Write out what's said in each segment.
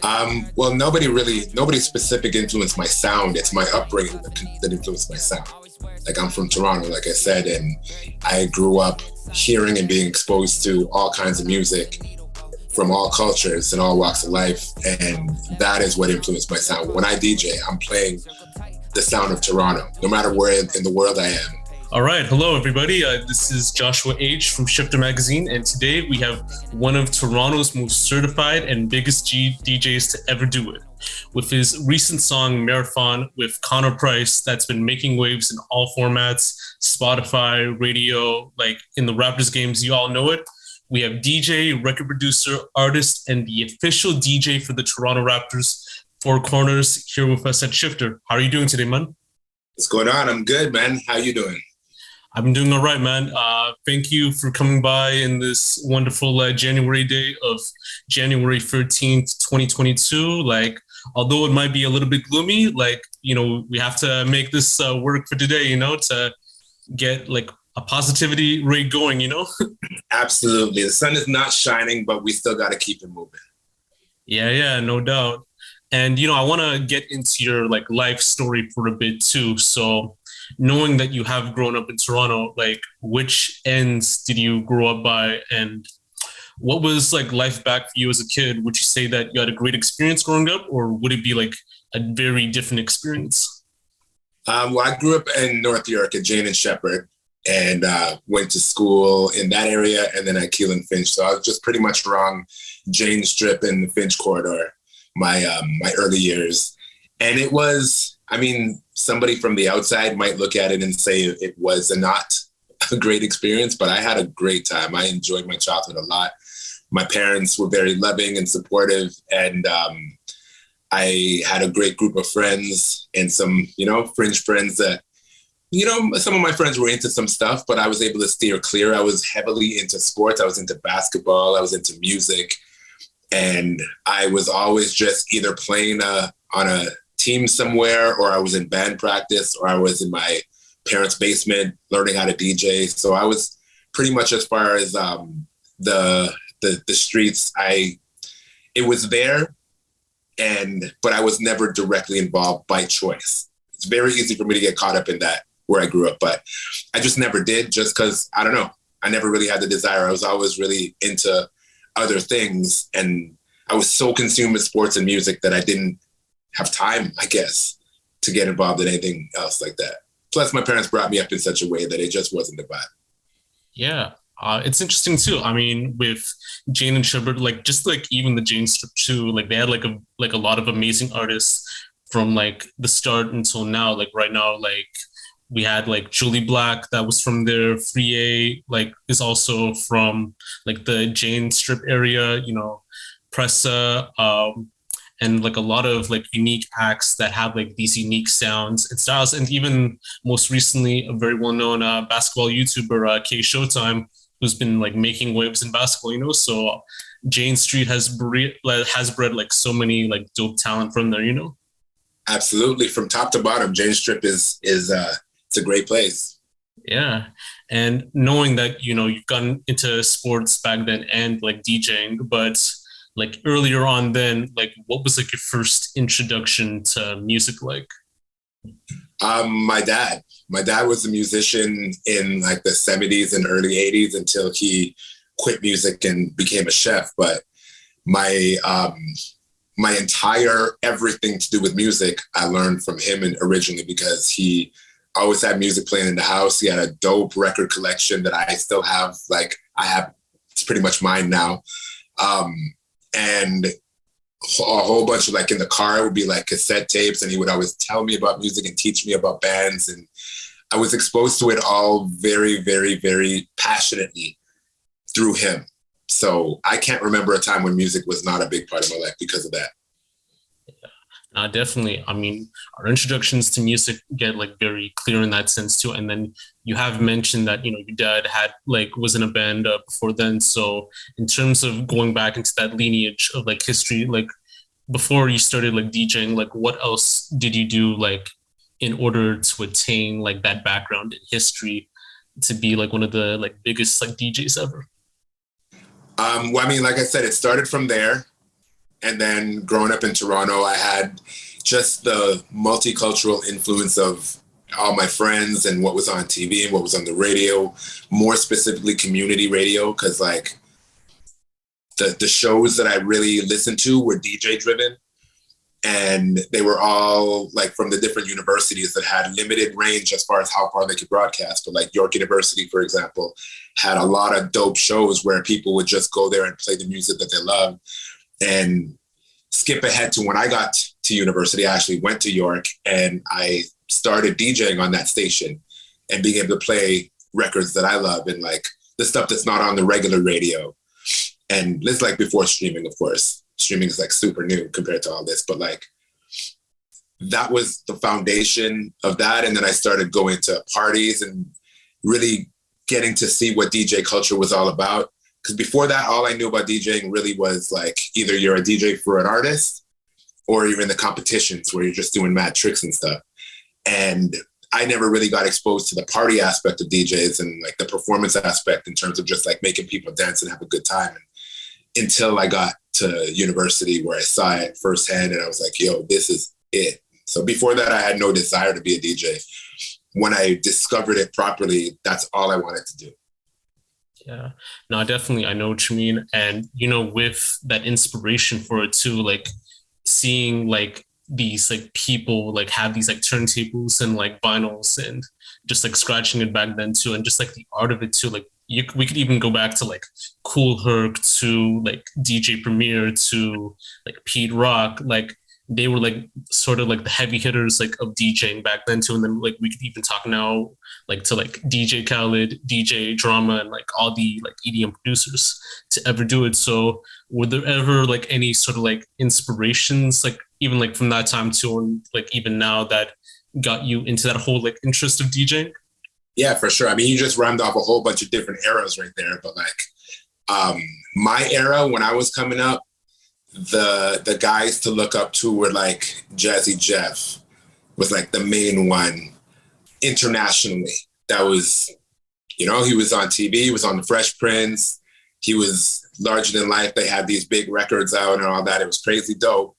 Well, nobody specific influenced my sound. It's my upbringing that influenced my sound. Like I'm from Toronto, like I said, and I grew up hearing and being exposed to all kinds of music from all cultures and all walks of life. And that is what influenced my sound. When I DJ, I'm playing the sound of Toronto, no matter where in the world I am. All right, hello everybody. This is Joshua H from Shifter Magazine, and today we have one of Toronto's most certified and biggest DJs to ever do it. With his recent song Marathon with Connor Price, that's been making waves in all formats, Spotify, radio, like in the Raptors games, you all know it. We have DJ, record producer, artist, and the official DJ for the Toronto Raptors, 4Korners, here with us at Shifter. How are you doing today, man? What's going on? I'm good, man. How you doing? I'm doing all right, man. Thank you for coming by in this wonderful January day of January 13th, 2022. Like, although it might be a little bit gloomy, like, we have to make this work for today, to get like a positivity rate going, Absolutely. The sun is not shining, but we still got to keep it moving. Yeah, no doubt. And, I want to get into your like life story for a bit too. So knowing that you have grown up in Toronto, like which ends did you grow up by and what was like life back for you as a kid? Would you say that you had a great experience growing up or would it be like a very different experience? Well, I grew up in North York at Jane and Shepherd and went to school in that area and then at Keelan Finch. So I was just pretty much around Jane Strip and the Finch corridor my early years. And it was, somebody from the outside might look at it and say it was not a great experience, but I had a great time. I enjoyed my childhood a lot. My parents were very loving and supportive, and I had a great group of friends and some, fringe friends that, some of my friends were into some stuff, but I was able to steer clear. I was heavily into sports. I was into basketball. I was into music. And I was always just either playing on a team somewhere, or I was in band practice, or I was in my parents' basement learning how to DJ. So I was pretty much as far as the streets. It was there, but I was never directly involved by choice. It's very easy for me to get caught up in that where I grew up, but I just never did, just because I don't know. I never really had the desire. I was always really into other things, and I was so consumed with sports and music that I didn't have time, I guess, to get involved in anything else like that. Plus, my parents brought me up in such a way that it just wasn't the vibe. Yeah, it's interesting too. With Jane and Shepherd, like just like even the Jane Strip too, like they had like a lot of amazing artists from like the start until now. Like right now, like we had like Julie Black that was from there. Free A like is also from like the Jane Strip area. Pressa. And like a lot of like unique acts that have like these unique sounds and styles. And even most recently, a very well-known basketball YouTuber, K Showtime, who's been like making waves in basketball, So Jane Street has bred like so many like dope talent from there, Absolutely. From top to bottom, Jane Strip is it's a great place. Yeah. And knowing that, you've gotten into sports back then and like DJing, but like earlier on then, like what was like your first introduction to music like? My dad was a musician in like the 70s and early 80s until he quit music and became a chef. But my entire everything to do with music, I learned from him originally because he always had music playing in the house. He had a dope record collection that I still have. It's pretty much mine now. And a whole bunch of like in the car would be like cassette tapes, and he would always tell me about music and teach me about bands. And I was exposed to it all very, very, very passionately through him. So I can't remember a time when music was not a big part of my life because of that. Definitely. Our introductions to music get like very clear in that sense too. And then you have mentioned that, your dad was in a band before then. So in terms of going back into that lineage of like history, like before you started like DJing, like what else did you do like in order to attain like that background in history to be like one of the like biggest like DJs ever? Like I said, it started from there. And then growing up in Toronto, I had just the multicultural influence of all my friends and what was on TV and what was on the radio, more specifically community radio, because like the shows that I really listened to were DJ driven. And they were all like from the different universities that had limited range as far as how far they could broadcast. But like York University, for example, had a lot of dope shows where people would just go there and play the music that they loved. And skip ahead to when I got to university, I actually went to York and I started DJing on that station and being able to play records that I love and like the stuff that's not on the regular radio. And this is like before streaming, of course. Streaming is like super new compared to all this, but like that was the foundation of that. And then I started going to parties and really getting to see what DJ culture was all about. Because before that, all I knew about DJing really was like either you're a DJ for an artist or you're in the competitions where you're just doing mad tricks and stuff. And I never really got exposed to the party aspect of DJs and like the performance aspect in terms of just like making people dance and have a good time. And until I got to university where I saw it firsthand and I was like, yo, this is it. So before that, I had no desire to be a DJ. When I discovered it properly, that's all I wanted to do. Yeah, no, definitely. I know what you mean. And, you know, with that inspiration for it too, like seeing like these like people like have these like turntables and like vinyls and just like scratching it back then too. And just like the art of it too, like we could even go back to like Cool Herc to like DJ Premier to like Pete Rock, like they were like sort of like the heavy hitters like of DJing back then too. And then like we could even talk now like to like DJ Khaled, DJ Drama, and like all the like EDM producers to ever do it. So were there ever like any sort of like inspirations like even like from that time too and like even now that got you into that whole like interest of DJing? Yeah, for sure. I mean, you just rhymed off a whole bunch of different eras right there. But like my era when I was coming up, the guys to look up to were like Jazzy Jeff was like the main one internationally. That was, you know, he was on TV, he was on the Fresh Prince, he was larger than life. They had these big records out and all that. It was crazy dope.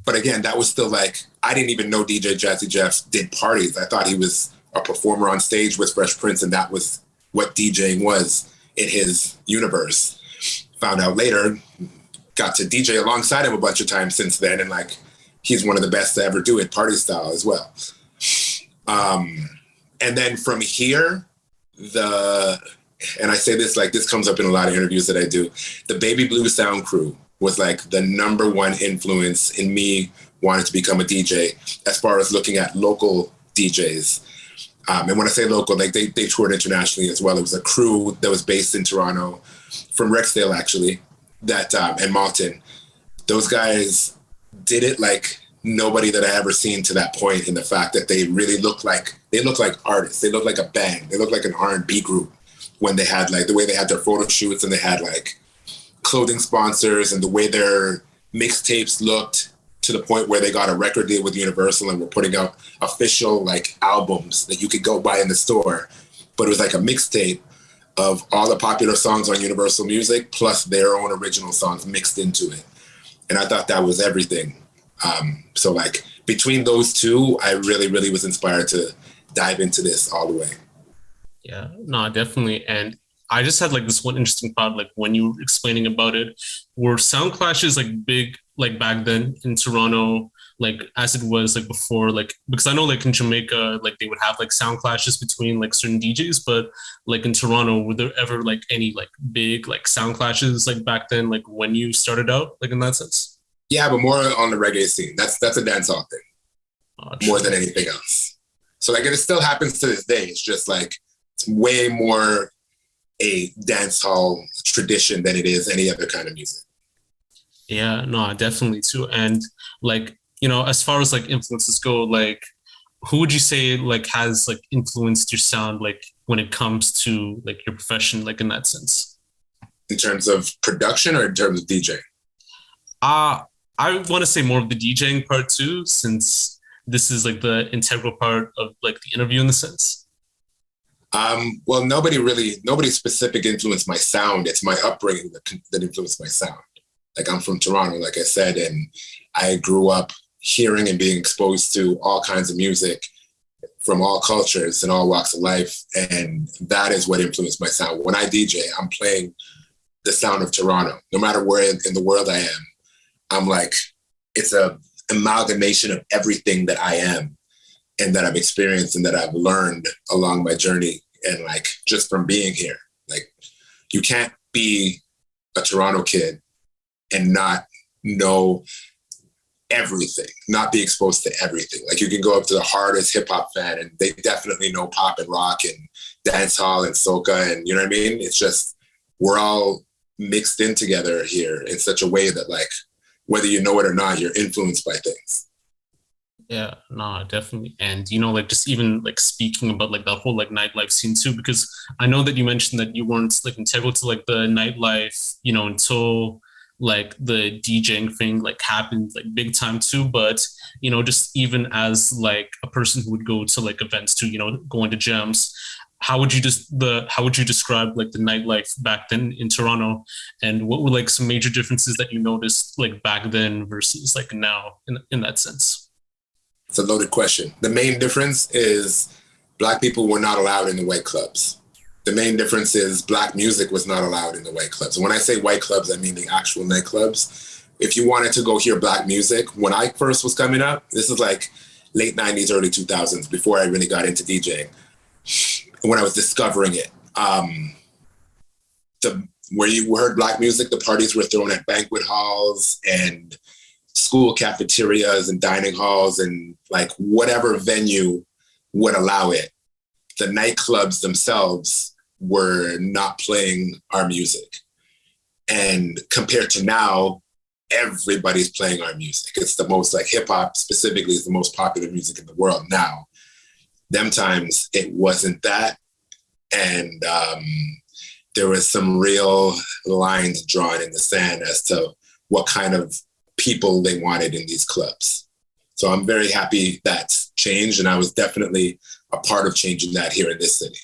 But again, that was still like, I didn't even know DJ Jazzy Jeff did parties. I thought he was a performer on stage with Fresh Prince, and that was what DJing was in his universe. Found out later, got to DJ alongside him a bunch of times since then, and like he's one of the best to ever do it party style as well. And then from here, and I say this like this comes up in a lot of interviews that I do, the Baby Blue Sound Crew was like the number one influence in me wanting to become a DJ as far as looking at local DJs. And when I say local, like they toured internationally as well. It was a crew that was based in Toronto, from Rexdale actually, that and Malton. Those guys did it like nobody that I ever seen to that point, in the fact that they really look like artists. They look like a band. They look like an R&B group when they had like the way they had their photo shoots and they had like clothing sponsors and the way their mixtapes looked, to the point where they got a record deal with Universal and were putting out official like albums that you could go buy in the store. But it was like a mixtape of all the popular songs on Universal Music plus their own original songs mixed into it. And I thought that was everything. So like between those two, I really, really was inspired to dive into this all the way. Yeah, no, definitely. And I just had like this one interesting thought, like when you were explaining about it, were sound clashes like big, like back then in Toronto, like as it was like before, like, because I know like in Jamaica, like they would have like sound clashes between like certain DJs, but like in Toronto, were there ever like any like big like sound clashes like back then, like when you started out, like in that sense? Yeah, but more on the reggae scene. That's a dancehall thing, more than anything else. So like it still happens to this day. It's just like it's way more a dancehall tradition than it is any other kind of music. Yeah, no, definitely too. And like, you know, as far as like influences go, like who would you say like has like influenced your sound, like when it comes to like your profession, like in that sense? In terms of production or in terms of DJing? I want to say more of the DJing part too, since this is like the integral part of like the interview in the sense. Well, nobody specific influenced my sound. It's my upbringing that influenced my sound. Like I'm from Toronto, like I said, and I grew up hearing and being exposed to all kinds of music from all cultures and all walks of life. And that is what influenced my sound. When I DJ, I'm playing the sound of Toronto. No matter where in the world I am, I'm like, it's a amalgamation of everything that I am and that I've experienced and that I've learned along my journey. And like, just from being here, like you can't be a Toronto kid and not know everything, not be exposed to everything. Like you can go up to the hardest hip hop fan and they definitely know pop and rock and dance hall and soca and you know what I mean? It's just, we're all mixed in together here in such a way that like, whether you know it or not, you're influenced by things. Yeah, no, definitely. And, you know, like just even like speaking about like the whole like nightlife scene too, because I know that you mentioned that you weren't like integral to like the nightlife, you know, until like the DJing thing like happened like big time too. But, you know, just even as like a person who would go to like events too, you know, going to gyms, how would you describe like the nightlife back then in Toronto, and what were like some major differences that you noticed like back then versus like now in that sense? It's a loaded question. The main difference is Black people were not allowed in the white clubs. The main difference is Black music was not allowed in the white clubs. And when I say white clubs, I mean the actual nightclubs. If you wanted to go hear Black music, when I first was coming up, this is like late 90s, early 2000s, before I really got into DJing, when I was discovering it. Where you heard Black music, the parties were thrown at banquet halls and school cafeterias and dining halls and like whatever venue would allow it. The nightclubs themselves were not playing our music. And compared to now, everybody's playing our music. It's the most, like hip hop specifically is the most popular music in the world now. Them times it wasn't that. And there was some real lines drawn in the sand as to what kind of people they wanted in these clubs. So I'm very happy that's changed, and I was definitely a part of changing that here in this city.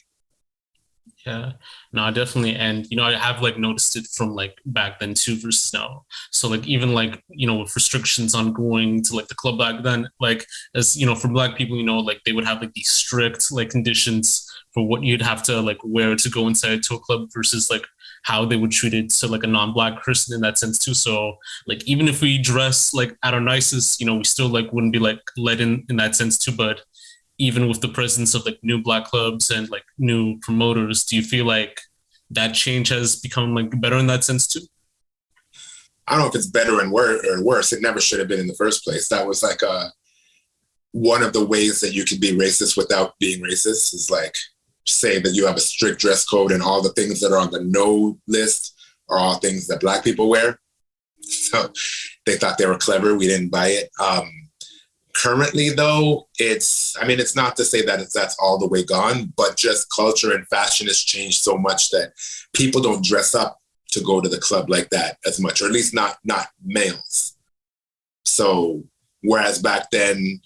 Yeah, no, definitely. And, you know, I have like noticed it from like back then too versus now. So like even like, you know, with restrictions on going to like the club back then, like as, you know, for Black people, you know, like they would have like these strict like conditions for what you'd have to like wear to go inside to a club versus like how they would treat it to like a non-Black person in that sense too. So like even if we dress like at our nicest, you know, we still like wouldn't be like let in that sense too. But even with the presence of like new Black clubs and like new promoters, do you feel like that change has become like better in that sense too? I don't know if it's better or worse. It never should have been in the first place. That was like one of the ways that you can be racist without being racist is like say that you have a strict dress code and all the things that are on the no list are all things that Black people wear. So they thought they were clever. We didn't buy it. Currently, though, it's not to say that that's all the way gone, but just culture and fashion has changed so much that people don't dress up to go to the club like that as much, or at least not males. So whereas back then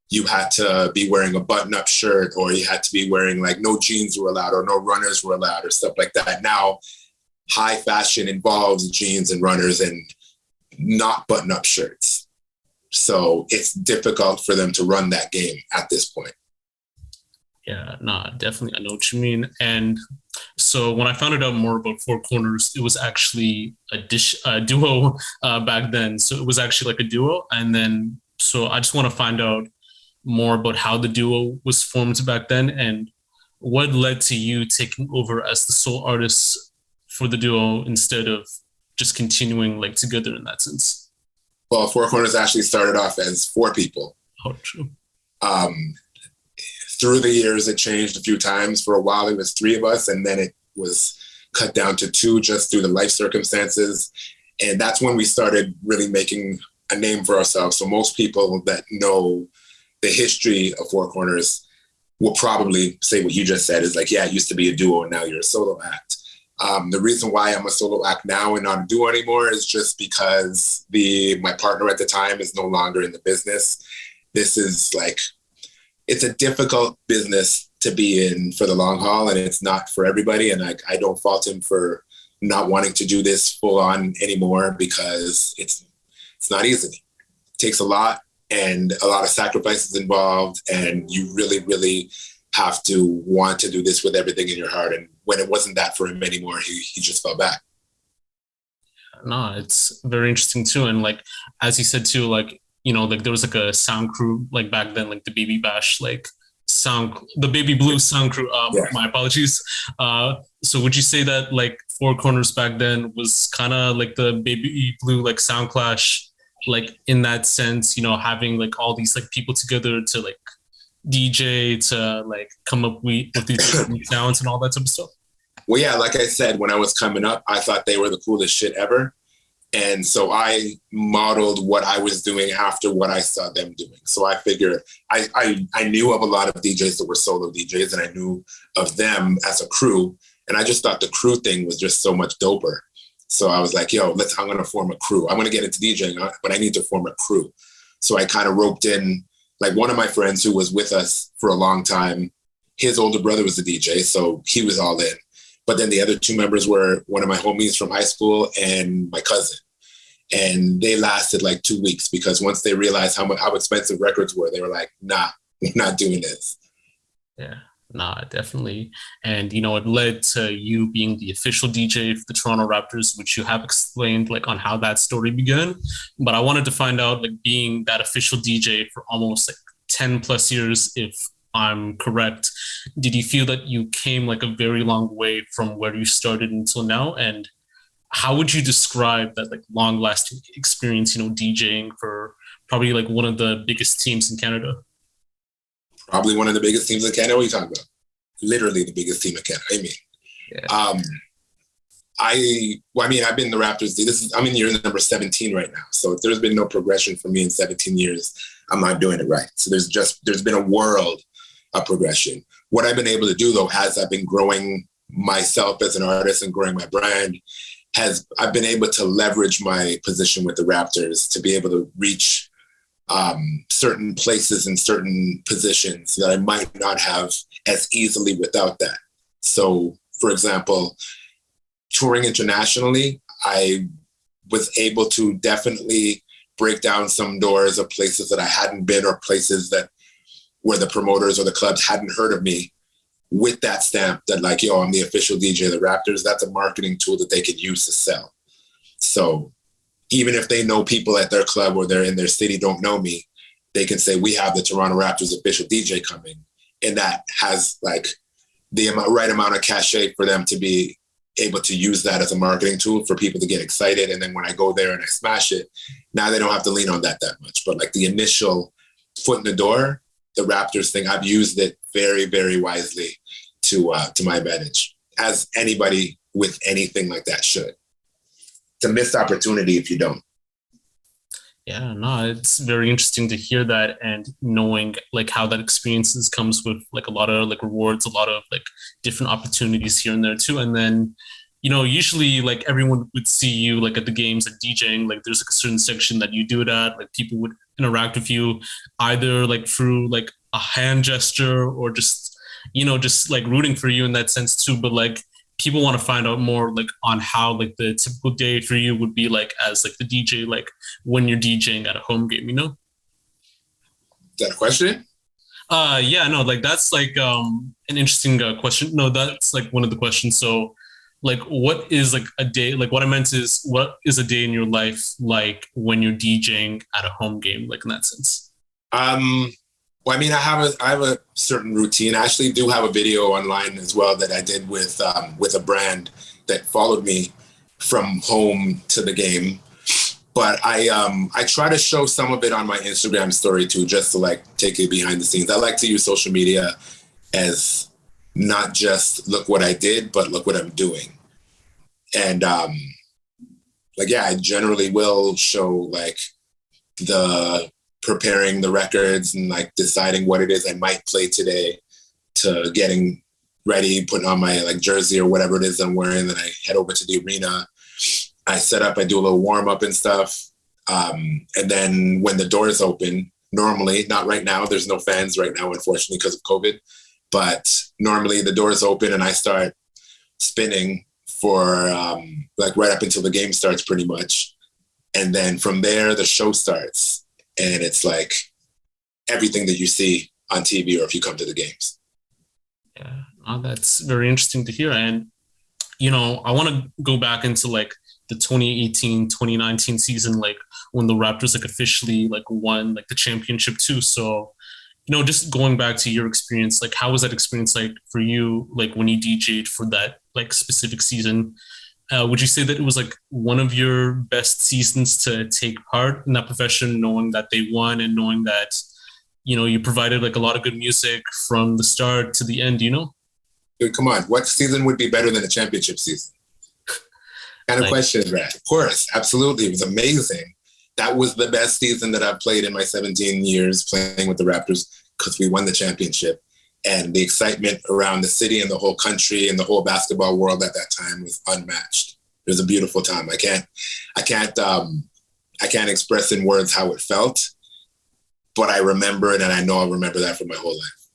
you had to be wearing a button-up shirt, or you had to be wearing like no jeans were allowed or no runners were allowed or stuff like that. Now, high fashion involves jeans and runners and not button-up shirts. So it's difficult for them to run that game at this point. Yeah, no, definitely. I know what you mean. And so when I found out more about 4Korners, it was actually a duo back then. So it was actually like a duo. And then, so I just want to find out more about how the duo was formed back then and what led to you taking over as the sole artist for the duo instead of just continuing like together in that sense. Well, 4Korners actually started off as 4 people. Oh, true. Through the years, it changed a few times. For a while, it was 3 of us, and then it was cut down to 2 just through the life circumstances. And that's when we started really making a name for ourselves. So most people that know the history of 4Korners will probably say what you just said is like, yeah, it used to be a duo, and now you're a solo act. The reason why I'm a solo act now and not a duo anymore is just because my partner at the time is no longer in the business. This is like, it's a difficult business to be in for the long haul, and it's not for everybody. And I don't fault him for not wanting to do this full on anymore because it's not easy. It takes a lot and a lot of sacrifices involved, and you really, really have to want to do this with everything in your heart. And when it wasn't that for him anymore, he just fell back. No, it's very interesting too. And like, as you said too, like, you know, like there was like a sound crew like back then, like the Baby Bash, like the Baby Blue sound crew. My apologies. So would you say that like 4Korners back then was kind of like the Baby Blue like sound clash, like in that sense, you know, having like all these like people together to like DJ, to like come up with these sounds and all that type of stuff? Well, yeah, like I said, when I was coming up, I thought they were the coolest shit ever. And so I modeled what I was doing after what I saw them doing. So I figured I knew of a lot of DJs that were solo DJs, and I knew of them as a crew. And I just thought the crew thing was just so much doper. So I was like, yo, I'm going to form a crew. I'm going to get into DJing, but I need to form a crew. So I kind of roped in, like, one of my friends who was with us for a long time. His older brother was a DJ, so he was all in. But then the other two members were one of my homies from high school and my cousin. And they lasted like 2 weeks because once they realized how expensive records were, they were like, nah, we're not doing this. Yeah, nah, definitely. And, you know, it led to you being the official DJ for the Toronto Raptors, which you have explained like on how that story began. But I wanted to find out, like, being that official DJ for almost like 10 plus years, if I'm correct, did you feel that you came like a very long way from where you started until now? And how would you describe that like long lasting experience, you know, DJing for probably like one of the biggest teams in Canada? Probably one of the biggest teams in Canada. What are you talking about? Literally the biggest team in Canada. I've been in the Raptors. I'm in year number 17 right now. So if there's been no progression for me in 17 years, I'm not doing it right. So there's been a world of progression. What I've been able to do though, as I've been growing myself as an artist and growing my brand, I've been able to leverage my position with the Raptors to be able to reach certain places and certain positions that I might not have as easily without that. So, for example, touring internationally, I was able to definitely break down some doors of places that I hadn't been, or places that where the promoters or the clubs hadn't heard of me, with that stamp that like, yo, I'm the official DJ of the Raptors. That's a marketing tool that they could use to sell. So even if they know people at their club or they're in their city don't know me, they can say, we have the Toronto Raptors official DJ coming. And that has like the right amount of cachet for them to be able to use that as a marketing tool for people to get excited. And then when I go there and I smash it, now they don't have to lean on that much. But like the initial foot in the door, the Raptors thing, I've used it very, very wisely to my advantage, as anybody with anything like that should. It's a missed opportunity if you don't. Yeah, no, it's very interesting to hear that, and knowing like how that experiences comes with like a lot of like rewards, a lot of like different opportunities here and there too. And then, you know, usually like everyone would see you like at the games, like DJing, like there's like a certain section that you do it at, like people would interact with you either like through like a hand gesture or just, you know, just like rooting for you in that sense too. But like people want to find out more like on how like the typical day for you would be like as like the DJ, like when you're DJing at a home game, you know? Is that a question? Yeah, no, like that's like an interesting question. No, that's like one of the questions. So like, what is like a day? Like what I meant is, what is a day in your life like when you're DJing at a home game, like in that sense? Well, I mean, I have a certain routine. I actually do have a video online as well that I did with a brand that followed me from home to the game. But I try to show some of it on my Instagram story too, just to like take it behind the scenes. I like to use social media as not just look what I did, but look what I'm doing. And like, yeah, I generally will show like the preparing the records and like deciding what it is I might play today, to getting ready, putting on my like jersey or whatever it is I'm wearing. Then I head over to the arena. I set up, I do a little warm up and stuff. And then when the doors open, normally, not right now, there's no fans right now, unfortunately, because of COVID. But normally the doors open and I start spinning for like right up until the game starts pretty much. And then from there, the show starts. And it's like everything that you see on TV or if you come to the games. Yeah, that's very interesting to hear. And, I want to go back into like the 2018, 2019 season, like when the Raptors like officially like won like the championship too. So, just going back to your experience, like how was that experience like for you, like when you DJ'd for that like specific season? Would you say that it was like one of your best seasons to take part in that profession, knowing that they won and knowing that, you provided like a lot of good music from the start to the end, Dude, come on. What season would be better than a championship season? Kind of question is that? Of course, absolutely. It was amazing. That was the best season that I've played in my 17 years playing with the Raptors because we won the championship. And the excitement around the city and the whole country and the whole basketball world at that time was unmatched. It was a beautiful time. I can't express in words how it felt, but I remember it, and I know I'll remember that for my whole life.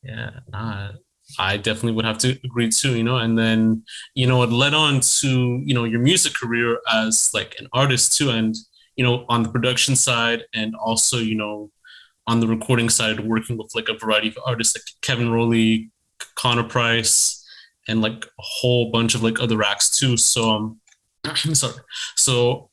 Yeah, I definitely would have to agree too, and then, it led on to, your music career as like an artist too. And, on the production side and also, on the recording side, working with like a variety of artists like Kevin Rowley, Connor Price, and like a whole bunch of like other acts too. So, sorry. So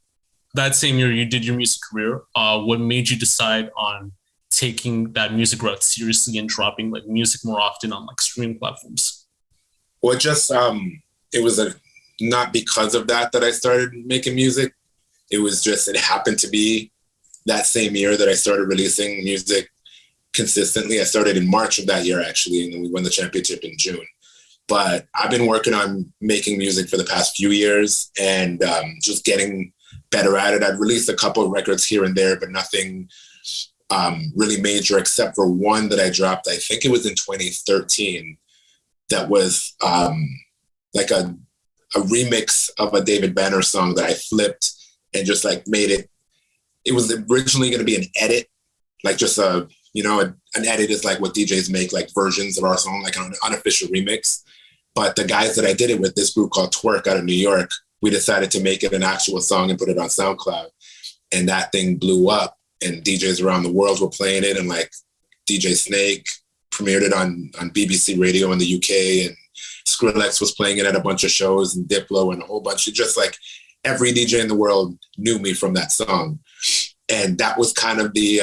that same year you did your music career. What made you decide on taking that music route seriously and dropping like music more often on like streaming platforms? Well, it was not because of that I started making music. It was just, it happened to be that same year that I started releasing music consistently. I started in March of that year, actually, and then we won the championship in June. But I've been working on making music for the past few years and just getting better at it. I've released a couple of records here and there, but nothing really major except for one that I dropped, I think it was in 2013, that was like a remix of a David Banner song that I flipped and just like made it. It was originally going to be an edit, like just an edit is like what DJs make, like versions of our song, like an unofficial remix. But the guys that I did it with, this group called Twerk out of New York, we decided to make it an actual song and put it on SoundCloud. And that thing blew up, and DJs around the world were playing it. And like DJ Snake premiered it on BBC Radio in the UK, and Skrillex was playing it at a bunch of shows, and Diplo, and a whole bunch of just like every DJ in the world knew me from that song. And that was kind of the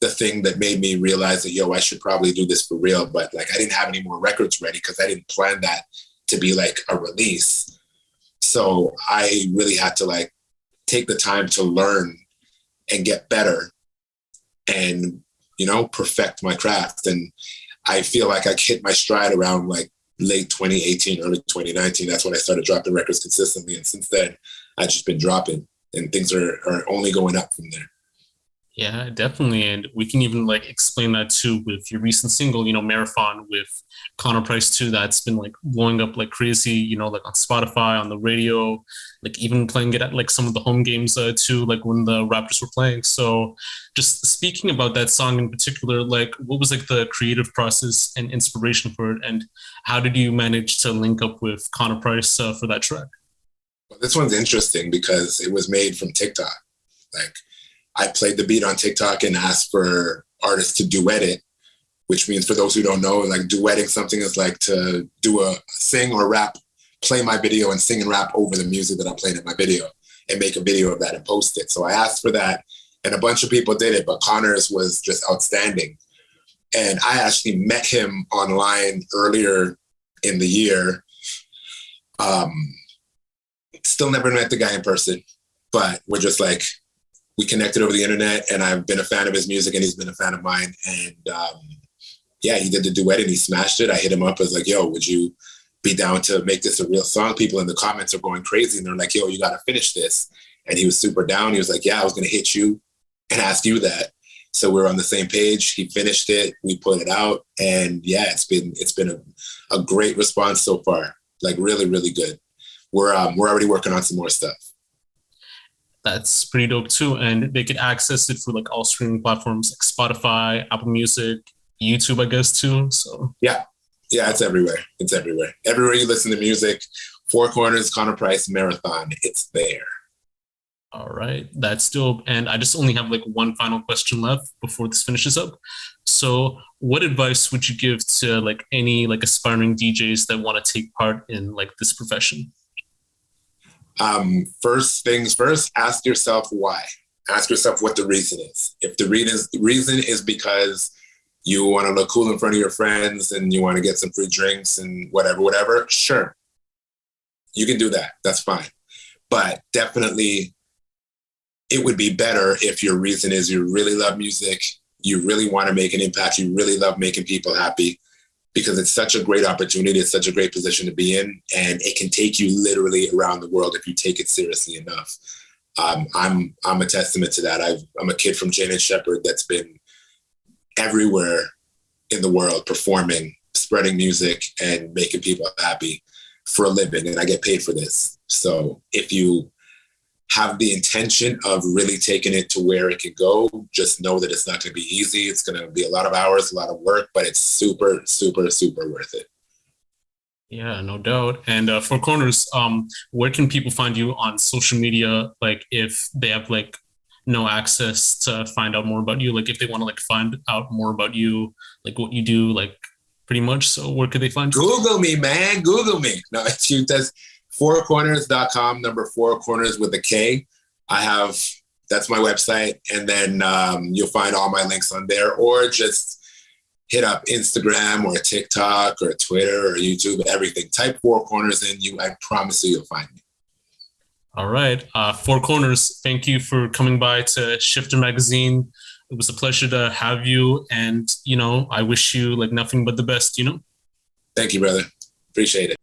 thing that made me realize that, I should probably do this for real. But like, I didn't have any more records ready because I didn't plan that to be like a release. So I really had to like take the time to learn and get better and, perfect my craft. And I feel like I hit my stride around like late 2018, early 2019. That's when I started dropping records consistently. And since then, I've just been dropping, and things are only going up from there. Yeah, definitely. And we can even like explain that too with your recent single, Marathon with Connor Price too. That's been like blowing up like crazy, like on Spotify, on the radio, like even playing it at like some of the home games too, like when the Raptors were playing. So just speaking about that song in particular, like what was like the creative process and inspiration for it? And how did you manage to link up with Connor Price for that track? Well, this one's interesting because it was made from TikTok. Like, I played the beat on TikTok and asked for artists to duet it, which means, for those who don't know, like duetting something is like to do a sing or rap, play my video and sing and rap over the music that I played in my video and make a video of that and post it. So I asked for that, and a bunch of people did it, but Connor's was just outstanding. And I actually met him online earlier in the year. Still never met the guy in person, but we're just like, we connected over the internet, and I've been a fan of his music and he's been a fan of mine. And he did the duet and he smashed it. I hit him up. I was like, would you be down to make this a real song? People in the comments are going crazy and they're like, you got to finish this. And he was super down. He was like, I was going to hit you and ask you that. So we're on the same page. He finished it. We put it out, and it's been a great response so far. Like really, really good. We're already working on some more stuff. That's pretty dope too. And they could access it through like all streaming platforms like Spotify, Apple Music, YouTube, I guess too. So yeah, it's everywhere. It's everywhere. Everywhere you listen to music, Four Corners, Connor Price Marathon. It's there. All right, that's dope. And I just only have like one final question left before this finishes up. So, what advice would you give to like any like aspiring DJs that want to take part in like this profession? First things first, ask yourself why. Ask yourself what the reason is. If the reason is because you want to look cool in front of your friends and you want to get some free drinks and whatever, sure. You can do that. That's fine. But definitely, it would be better if your reason is you really love music, you really want to make an impact, you really love making people happy, because it's such a great opportunity, it's such a great position to be in, and it can take you literally around the world if you take it seriously enough. I'm a testament to that. I'm a kid from Jane and Shepherd that's been everywhere in the world performing, spreading music, and making people happy for a living, and I get paid for this. So if you have the intention of really taking it to where it can go, just know that it's not going to be easy. It's going to be a lot of hours, a lot of work, but it's super, super, super worth it. Yeah, no doubt. And 4Korners, where can people find you on social media? Like if they have like no access to find out more about you, like if they want to like find out more about you, like what you do, like pretty much. So where could they find you? Google me, man. Google me. No, it's you. That's 4korners.com, number 4Korners with a K. That's my website. And then you'll find all my links on there, or just hit up Instagram or TikTok or Twitter or YouTube, everything. Type 4Korners in, I promise you'll find me. All right. 4Korners, thank you for coming by to Shifter Magazine. It was a pleasure to have you. And, I wish you like nothing but the best, Thank you, brother. Appreciate it.